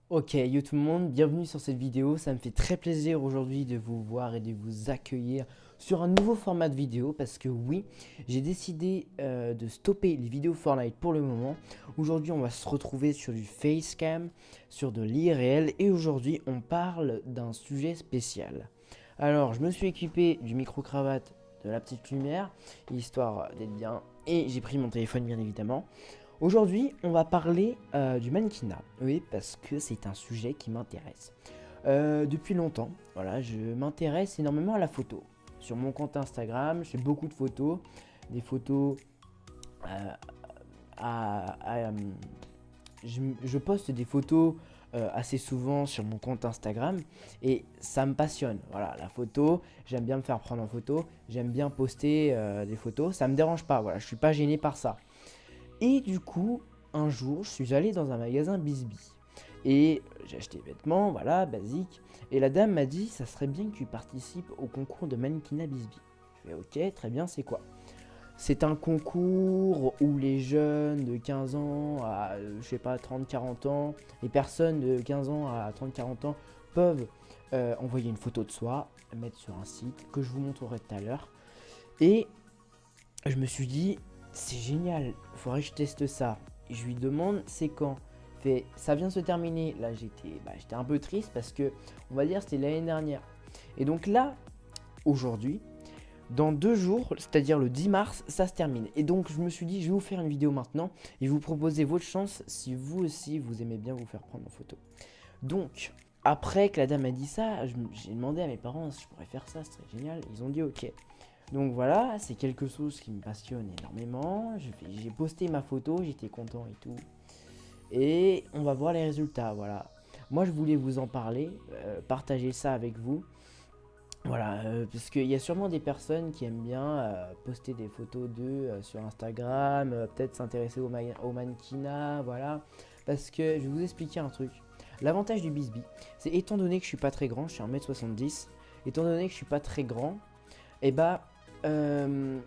Ok, yo tout le monde, bienvenue sur cette vidéo. Ça me fait très plaisir aujourd'hui de vous voir et de vous accueillir sur un nouveau format de vidéo parce que oui, j'ai décidé de stopper les vidéos Fortnite pour le moment. Aujourd'hui, on va se retrouver sur du facecam, sur de l'IRL et aujourd'hui, on parle d'un sujet spécial. Alors, je me suis équipé du micro-cravate, de la petite lumière, histoire d'être bien, et j'ai pris mon téléphone bien évidemment. Aujourd'hui, on va parler du mannequinat, oui, parce que c'est un sujet qui m'intéresse. Depuis longtemps, voilà, je m'intéresse énormément à la photo. Sur mon compte Instagram, je fais beaucoup de photos, des photos euh, je poste des photos assez souvent sur mon compte Instagram et ça me passionne. Voilà, la photo, j'aime bien me faire prendre en photo, j'aime bien poster des photos, ça me dérange pas, voilà, je suis pas gêné par ça. Et du coup, un jour, je suis allé dans un magasin Bisbee. Et j'ai acheté des vêtements, voilà, basique. Et la dame m'a dit, ça serait bien que tu participes au concours de mannequinat Bisbee. Je fais, ok, très bien, c'est quoi? C'est un concours où les jeunes de 15 ans à, je sais pas, 30-40 ans, les personnes de 15 ans à 30-40 ans peuvent envoyer une photo de soi, mettre sur un site que je vous montrerai tout à l'heure. Et je me suis dit, c'est génial, faudrait que je teste ça. Et je lui demande, c'est quand? Fait, ça vient de se terminer. Là, j'étais un peu triste parce que, on va dire, c'était l'année dernière. Et donc là, aujourd'hui, dans 2 jours, c'est-à-dire le 10 mars, ça se termine. Et donc, je me suis dit, je vais vous faire une vidéo maintenant et vous proposer votre chance si vous aussi, vous aimez bien vous faire prendre en photo. Donc, après que la dame a dit ça, j'ai demandé à mes parents si je pourrais faire ça, ce serait génial. Ils ont dit ok. Donc voilà, c'est quelque chose qui me passionne énormément. J'ai posté ma photo, j'étais content et tout. Et on va voir les résultats, voilà. Moi je voulais vous en parler, partager ça avec vous. Voilà, parce qu'il y a sûrement des personnes qui aiment bien poster des photos d'eux sur Instagram, peut-être s'intéresser au mannequinat, voilà. Parce que je vais vous expliquer un truc. L'avantage du Bisbee, c'est étant donné que je suis pas très grand, je suis 1m70, étant donné que je suis pas très grand, et bah euh,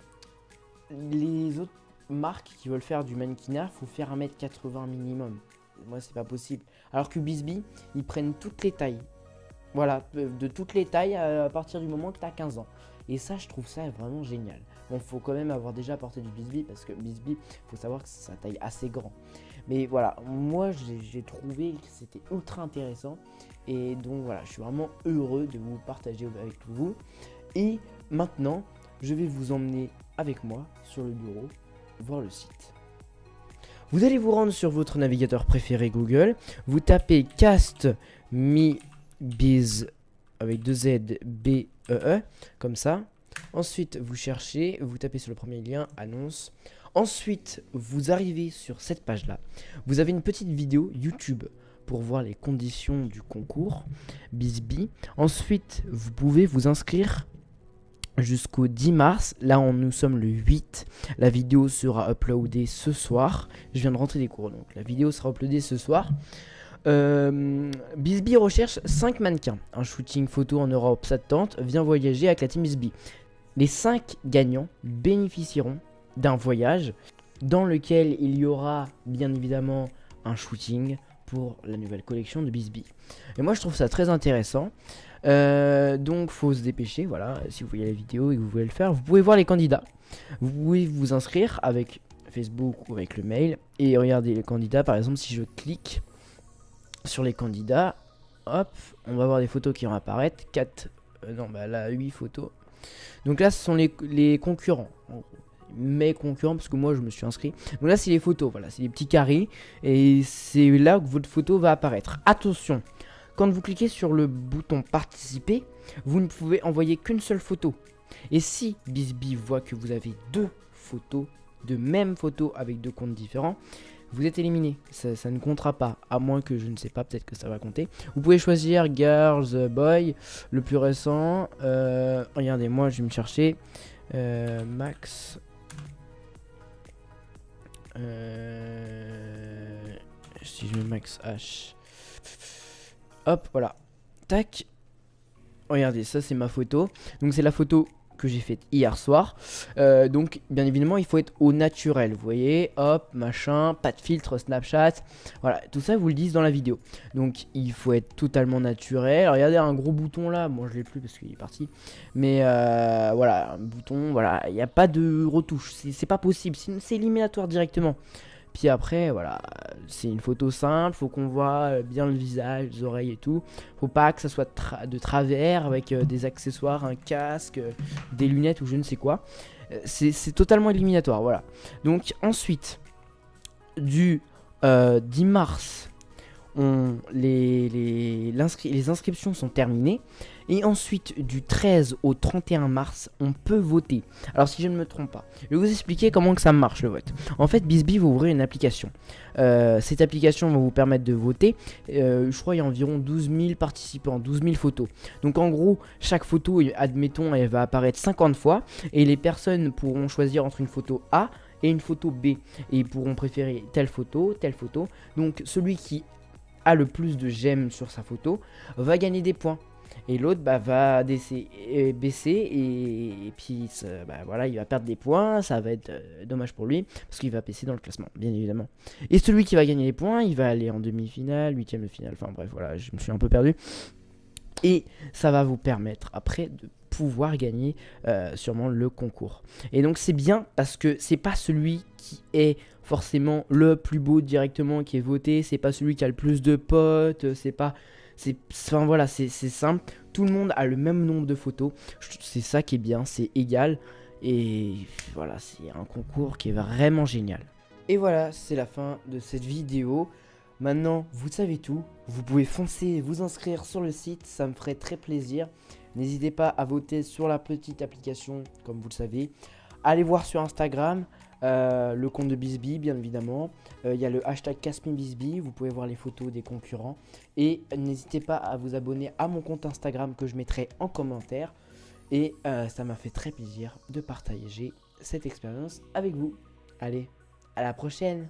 les autres marques qui veulent faire du mannequinat, faut faire 1m80 minimum. Moi, c'est pas possible. Alors que Bisbee, ils prennent toutes les tailles. Voilà, de toutes les tailles à partir du moment que tu as 15 ans. Et ça, je trouve ça vraiment génial. Bon, faut quand même avoir déjà porté du Bisbee parce que Bisbee, faut savoir que c'est sa taille assez grand. Mais voilà, moi, j'ai trouvé que c'était ultra intéressant. Et donc voilà, je suis vraiment heureux de vous partager avec vous. Et maintenant, je vais vous emmener avec moi sur le bureau, voir le site. Vous allez vous rendre sur votre navigateur préféré Google, vous tapez Cast Me Biz avec 2 Z B E E comme ça. Ensuite, vous cherchez, vous tapez sur le premier lien annonce. Ensuite, vous arrivez sur cette page-là. Vous avez une petite vidéo YouTube pour voir les conditions du concours Bisbee. Ensuite, vous pouvez vous inscrire jusqu'au 10 mars. Là, nous sommes le 8. La vidéo sera uploadée ce soir. Je viens de rentrer des cours, donc la vidéo sera uploadée ce soir. Bisbee recherche 5 mannequins. Un shooting photo en Europe, ça te tente? Viens voyager avec la team Bisbee. Les 5 gagnants bénéficieront d'un voyage dans lequel il y aura bien évidemment un shooting pour la nouvelle collection de Bisbee. Et moi je trouve ça très intéressant. Donc faut se dépêcher, voilà, si vous voyez la vidéo et que vous voulez le faire, vous pouvez voir les candidats. Vous pouvez vous inscrire avec Facebook ou avec le mail. Et regardez les candidats, par exemple si je clique sur les candidats, hop, on va voir des photos qui vont apparaître. 4, non bah là 8 photos. Donc là ce sont les concurrents. Mes concurrents parce que moi je me suis inscrit. Donc là c'est les photos, voilà, c'est les petits carrés. Et c'est là que votre photo va apparaître. Attention, quand vous cliquez sur le bouton participer, vous ne pouvez envoyer qu'une seule photo. Et si Bisbee voit que vous avez 2 photos, de même photos avec 2 comptes différents, vous êtes éliminé, ça ne comptera pas, à moins que je ne sais pas, peut-être que ça va compter. Vous pouvez choisir Girls, Boy, le plus récent. Regardez, moi je vais me chercher Max. Si je mets Max H. Hop, voilà. Tac. Regardez, ça c'est ma photo. Donc c'est la photo que j'ai faite hier soir. Donc bien évidemment il faut être au naturel, vous voyez, hop, machin, pas de filtre Snapchat, voilà, tout ça vous le disent dans la vidéo. Donc il faut être totalement naturel. Alors regardez un gros bouton là, bon je l'ai plus parce qu'il est parti, mais voilà, un bouton, voilà, il n'y a pas de retouche, c'est pas possible, c'est éliminatoire directement. Puis après, voilà, c'est une photo simple, faut qu'on voit bien le visage, les oreilles et tout. Faut pas que ça soit de travers avec des accessoires, un casque, des lunettes ou je ne sais quoi. C'est totalement éliminatoire, voilà. Donc ensuite, du 10 mars, les inscriptions sont terminées. Et ensuite, du 13 au 31 mars, on peut voter. Alors, si je ne me trompe pas, je vais vous expliquer comment que ça marche le vote. En fait, BizzBee va ouvrir une application. Cette application va vous permettre de voter. Je crois qu'il y a environ 12 000 participants, 12 000 photos. Donc, en gros, chaque photo, admettons, elle va apparaître 50 fois. Et les personnes pourront choisir entre une photo A et une photo B. Et ils pourront préférer telle photo, telle photo. Donc, celui qui a le plus de j'aime sur sa photo va gagner des points. Et l'autre va baisser et puis voilà, il va perdre des points, ça va être dommage pour lui parce qu'il va baisser dans le classement, bien évidemment. Et celui qui va gagner les points, il va aller en demi-finale, huitième de finale, enfin bref, voilà, je me suis un peu perdu. Et ça va vous permettre après de pouvoir gagner sûrement le concours. Et donc c'est bien parce que c'est pas celui qui est forcément le plus beau directement qui est voté, c'est pas celui qui a le plus de potes, enfin voilà, c'est simple, tout le monde a le même nombre de photos, c'est ça qui est bien, c'est égal, et voilà, c'est un concours qui est vraiment génial. Et voilà, c'est la fin de cette vidéo. Maintenant, vous savez tout, vous pouvez foncer, vous inscrire sur le site, ça me ferait très plaisir. N'hésitez pas à voter sur la petite application, comme vous le savez. Allez voir sur Instagram, le compte de BizzBee, bien évidemment. Il y a le hashtag CasmeBizzBee, vous pouvez voir les photos des concurrents. Et n'hésitez pas à vous abonner à mon compte Instagram que je mettrai en commentaire. Et ça m'a fait très plaisir de partager cette expérience avec vous. Allez, à la prochaine!